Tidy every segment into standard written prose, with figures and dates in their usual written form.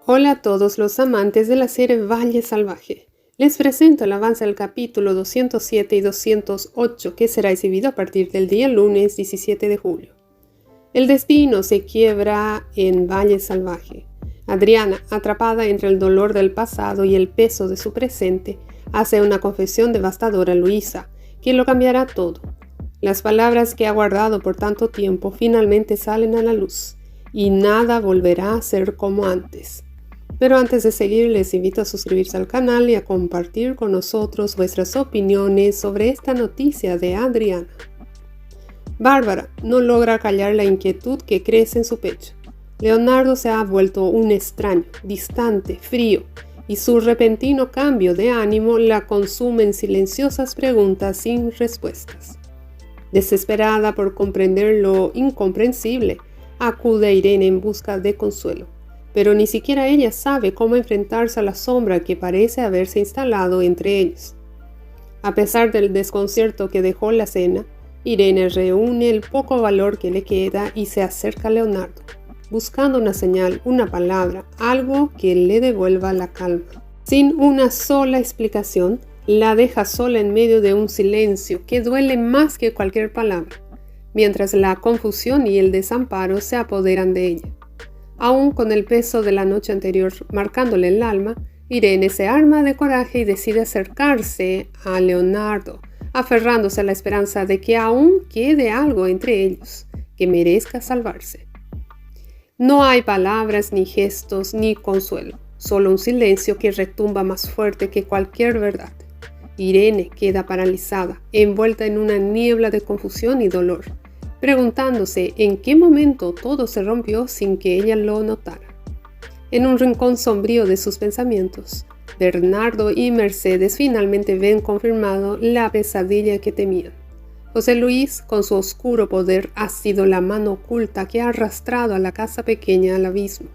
Hola a todos los amantes de la serie Valle Salvaje. Les presento el avance del capítulo 207 y 208 que será exhibido a partir del día lunes 17 de julio. El destino se quiebra en Valle Salvaje. Adriana, atrapada entre el dolor del pasado y el peso de su presente, hace una confesión devastadora a Luisa, que lo cambiará todo. Las palabras que ha guardado por tanto tiempo finalmente salen a la luz, y nada volverá a ser como antes. Pero antes de seguir, les invito a suscribirse al canal y a compartir con nosotros vuestras opiniones sobre esta noticia de Adriana. Bárbara no logra callar la inquietud que crece en su pecho. Leonardo se ha vuelto un extraño, distante, frío, y su repentino cambio de ánimo la consume en silenciosas preguntas sin respuestas. Desesperada por comprender lo incomprensible, acude a Irene en busca de consuelo. Pero ni siquiera ella sabe cómo enfrentarse a la sombra que parece haberse instalado entre ellos. A pesar del desconcierto que dejó la cena, Irene reúne el poco valor que le queda y se acerca a Leonardo, buscando una señal, una palabra, algo que le devuelva la calma. Sin una sola explicación, la deja sola en medio de un silencio que duele más que cualquier palabra, mientras la confusión y el desamparo se apoderan de ella. Aún con el peso de la noche anterior marcándole el alma, Irene se arma de coraje y decide acercarse a Leonardo, aferrándose a la esperanza de que aún quede algo entre ellos, que merezca salvarse. No hay palabras, ni gestos, ni consuelo, solo un silencio que retumba más fuerte que cualquier verdad. Irene queda paralizada, envuelta en una niebla de confusión y dolor, preguntándose en qué momento todo se rompió sin que ella lo notara. En un rincón sombrío de sus pensamientos, Bernardo y Mercedes finalmente ven confirmado la pesadilla que temían. José Luis, con su oscuro poder, ha sido la mano oculta que ha arrastrado a la casa pequeña al abismo.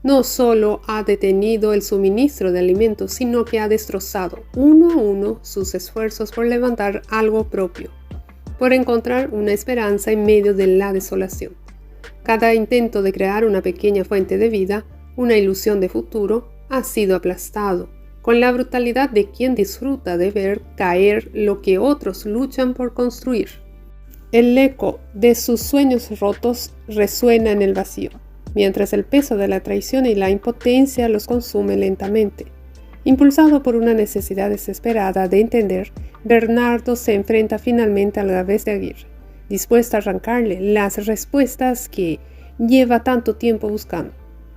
No solo ha detenido el suministro de alimentos, sino que ha destrozado uno a uno sus esfuerzos por levantar algo propio, por encontrar una esperanza en medio de la desolación. Cada intento de crear una pequeña fuente de vida, una ilusión de futuro, ha sido aplastado, con la brutalidad de quien disfruta de ver caer lo que otros luchan por construir. El eco de sus sueños rotos resuena en el vacío, mientras el peso de la traición y la impotencia los consume lentamente. Impulsado por una necesidad desesperada de entender, Bernardo se enfrenta finalmente a la vez de Aguirre, dispuesta a arrancarle las respuestas que lleva tanto tiempo buscando.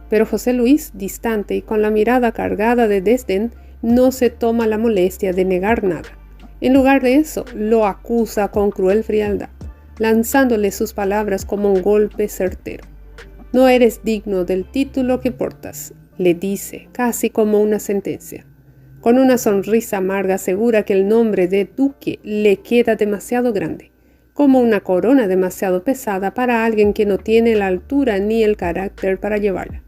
Pero José Luis, distante y con la mirada cargada de desdén, no se toma la molestia de negar nada. En lugar de eso, lo acusa con cruel frialdad, lanzándole sus palabras como un golpe certero. «No eres digno del título que portas», le dice, casi como una sentencia. Con una sonrisa amarga asegura que el nombre de duque le queda demasiado grande, como una corona demasiado pesada para alguien que no tiene la altura ni el carácter para llevarla.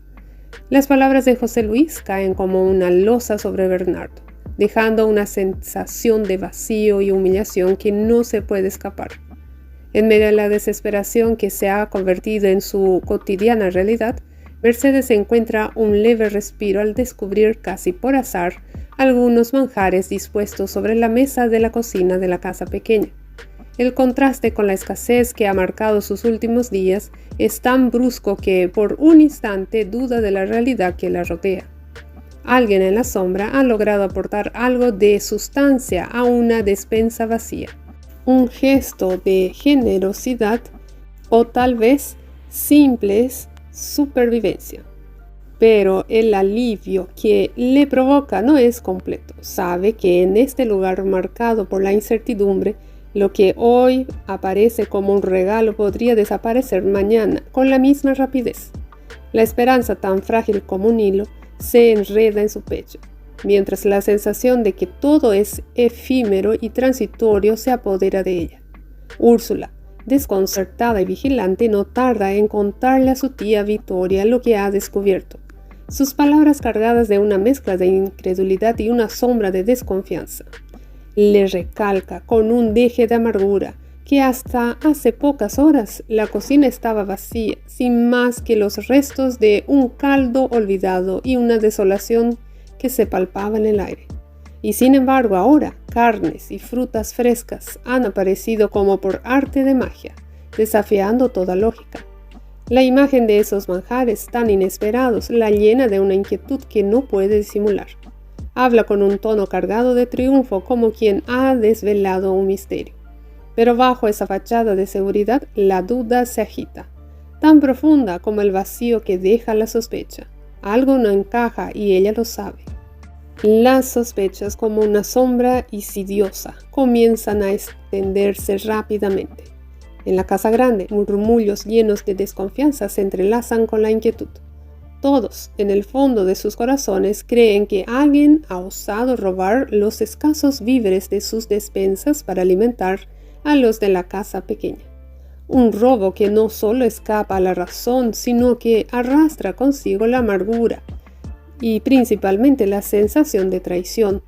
Las palabras de José Luis caen como una losa sobre Bernardo, dejando una sensación de vacío y humillación que no se puede escapar. En medio de la desesperación que se ha convertido en su cotidiana realidad, Mercedes encuentra un leve respiro al descubrir casi por azar algunos manjares dispuestos sobre la mesa de la cocina de la casa pequeña. El contraste con la escasez que ha marcado sus últimos días es tan brusco que por un instante duda de la realidad que la rodea. Alguien en la sombra ha logrado aportar algo de sustancia a una despensa vacía. Un gesto de generosidad o tal vez simples supervivencia. Pero el alivio que le provoca no es completo. Sabe que en este lugar marcado por la incertidumbre, lo que hoy aparece como un regalo podría desaparecer mañana con la misma rapidez. La esperanza, tan frágil como un hilo, se enreda en su pecho, mientras la sensación de que todo es efímero y transitorio se apodera de ella. Úrsula, desconcertada y vigilante, no tarda en contarle a su tía Victoria lo que ha descubierto. Sus palabras cargadas de una mezcla de incredulidad y una sombra de desconfianza. Le recalca con un deje de amargura que hasta hace pocas horas la cocina estaba vacía, sin más que los restos de un caldo olvidado y una desolación que se palpaba en el aire. Y sin embargo ahora carnes y frutas frescas han aparecido como por arte de magia, desafiando toda lógica. La imagen de esos manjares tan inesperados la llena de una inquietud que no puede disimular. Habla con un tono cargado de triunfo como quien ha desvelado un misterio. Pero bajo esa fachada de seguridad la duda se agita, tan profunda como el vacío que deja la sospecha. Algo no encaja y ella lo sabe. Las sospechas, como una sombra insidiosa, comienzan a extenderse rápidamente. En la casa grande, murmullos llenos de desconfianza se entrelazan con la inquietud. Todos, en el fondo de sus corazones, creen que alguien ha osado robar los escasos víveres de sus despensas para alimentar a los de la casa pequeña. Un robo que no solo escapa a la razón, sino que arrastra consigo la amargura y principalmente la sensación de traición.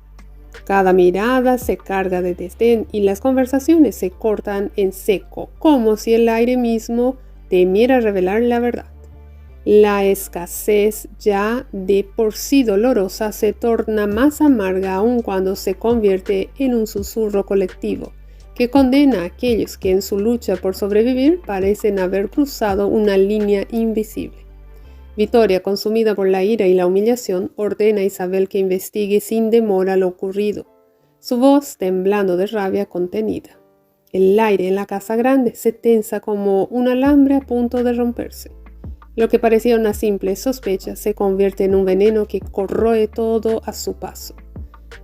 Cada mirada se carga de desdén y las conversaciones se cortan en seco, como si el aire mismo temiera revelar la verdad. La escasez, ya de por sí dolorosa, se torna más amarga aún cuando se convierte en un susurro colectivo que condena a aquellos que en su lucha por sobrevivir parecen haber cruzado una línea invisible. Vittoria, consumida por la ira y la humillación, ordena a Isabel que investigue sin demora lo ocurrido, su voz temblando de rabia contenida. El aire en la casa grande se tensa como un alambre a punto de romperse. Lo que parecía una simple sospecha se convierte en un veneno que corroe todo a su paso.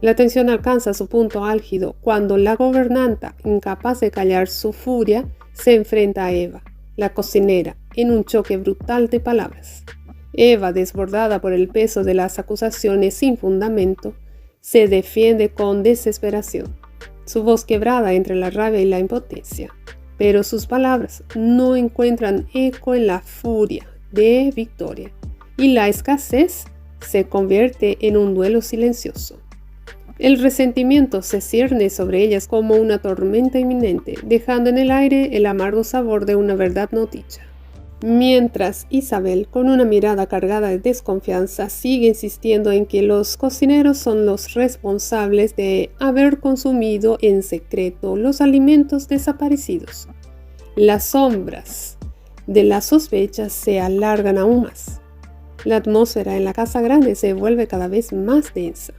La tensión alcanza su punto álgido cuando la gobernanta, incapaz de callar su furia, se enfrenta a Eva, la cocinera, en un choque brutal de palabras. Eva, desbordada por el peso de las acusaciones sin fundamento, se defiende con desesperación, su voz quebrada entre la rabia y la impotencia. Pero sus palabras no encuentran eco en la furia de Vittoria, y la escasez se convierte en un duelo silencioso. El resentimiento se cierne sobre ellas como una tormenta inminente, dejando en el aire el amargo sabor de una verdad no dicha. Mientras Isabel, con una mirada cargada de desconfianza, sigue insistiendo en que los cocineros son los responsables de haber consumido en secreto los alimentos desaparecidos. Las sombras de las sospechas se alargan aún más. La atmósfera en la casa grande se vuelve cada vez más densa.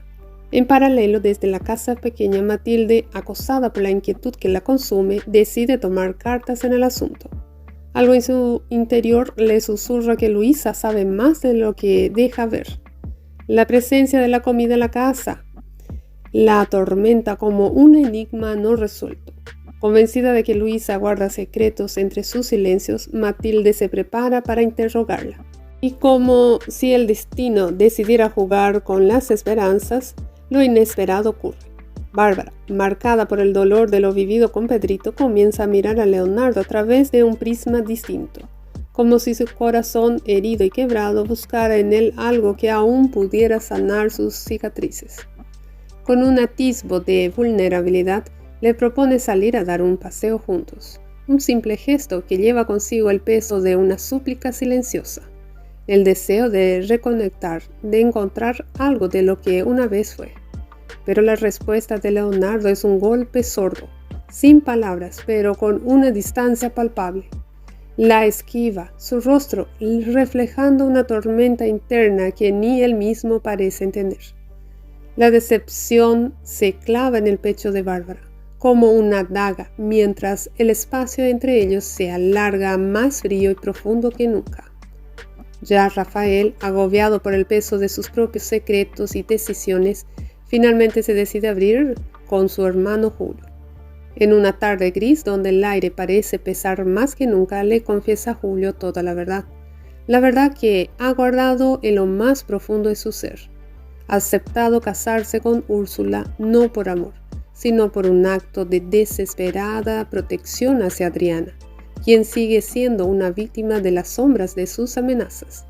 En paralelo, desde la casa pequeña, Matilde, acosada por la inquietud que la consume, decide tomar cartas en el asunto. Algo en su interior le susurra que Luisa sabe más de lo que deja ver. La presencia de la comida en la casa la atormenta como un enigma no resuelto. Convencida de que Luisa guarda secretos entre sus silencios, Matilde se prepara para interrogarla. Y como si el destino decidiera jugar con las esperanzas, lo inesperado ocurre. Bárbara, marcada por el dolor de lo vivido con Pedrito, comienza a mirar a Leonardo a través de un prisma distinto, como si su corazón herido y quebrado buscara en él algo que aún pudiera sanar sus cicatrices. Con un atisbo de vulnerabilidad, le propone salir a dar un paseo juntos, un simple gesto que lleva consigo el peso de una súplica silenciosa, el deseo de reconectar, de encontrar algo de lo que una vez fue. Pero la respuesta de Leonardo es un golpe sordo, sin palabras, pero con una distancia palpable. La esquiva, su rostro reflejando una tormenta interna que ni él mismo parece entender. La decepción se clava en el pecho de Bárbara, como una daga, mientras el espacio entre ellos se alarga más frío y profundo que nunca. Ya Rafael, agobiado por el peso de sus propios secretos y decisiones, finalmente se decide abrir con su hermano Julio. En una tarde gris donde el aire parece pesar más que nunca, le confiesa a Julio toda la verdad que ha guardado en lo más profundo de su ser. Ha aceptado casarse con Úrsula no por amor, sino por un acto de desesperada protección hacia Adriana, quien sigue siendo una víctima de las sombras de sus amenazas.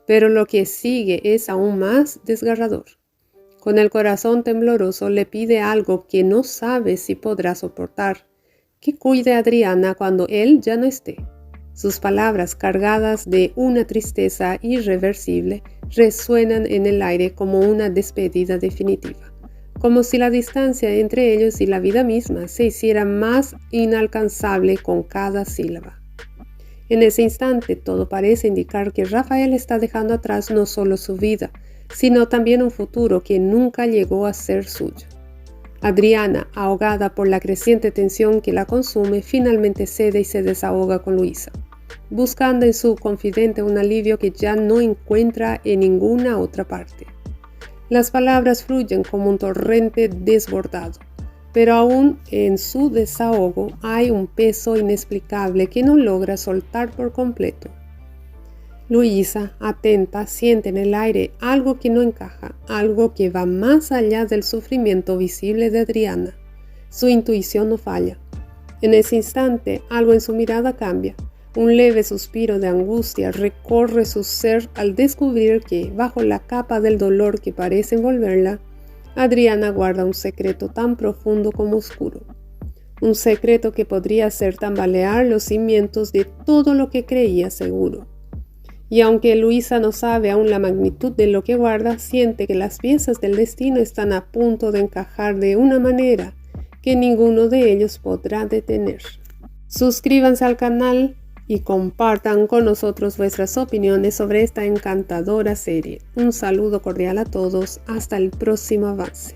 Pero lo que sigue es aún más desgarrador. Con el corazón tembloroso le pide algo que no sabe si podrá soportar, que cuide a Adriana cuando él ya no esté. Sus palabras, cargadas de una tristeza irreversible, resuenan en el aire como una despedida definitiva, como si la distancia entre ellos y la vida misma se hiciera más inalcanzable con cada sílaba. En ese instante todo parece indicar que Rafael está dejando atrás no solo su vida, sino también un futuro que nunca llegó a ser suyo. Adriana, ahogada por la creciente tensión que la consume, finalmente cede y se desahoga con Luisa, buscando en su confidente un alivio que ya no encuentra en ninguna otra parte. Las palabras fluyen como un torrente desbordado, pero aún en su desahogo hay un peso inexplicable que no logra soltar por completo. Luisa, atenta, siente en el aire algo que no encaja, algo que va más allá del sufrimiento visible de Adriana. Su intuición no falla. En ese instante, algo en su mirada cambia. Un leve suspiro de angustia recorre su ser al descubrir que, bajo la capa del dolor que parece envolverla, Adriana guarda un secreto tan profundo como oscuro. Un secreto que podría hacer tambalear los cimientos de todo lo que creía seguro. Y aunque Luisa no sabe aún la magnitud de lo que guarda, siente que las piezas del destino están a punto de encajar de una manera que ninguno de ellos podrá detener. Suscríbanse al canal y compartan con nosotros vuestras opiniones sobre esta encantadora serie. Un saludo cordial a todos, hasta el próximo avance.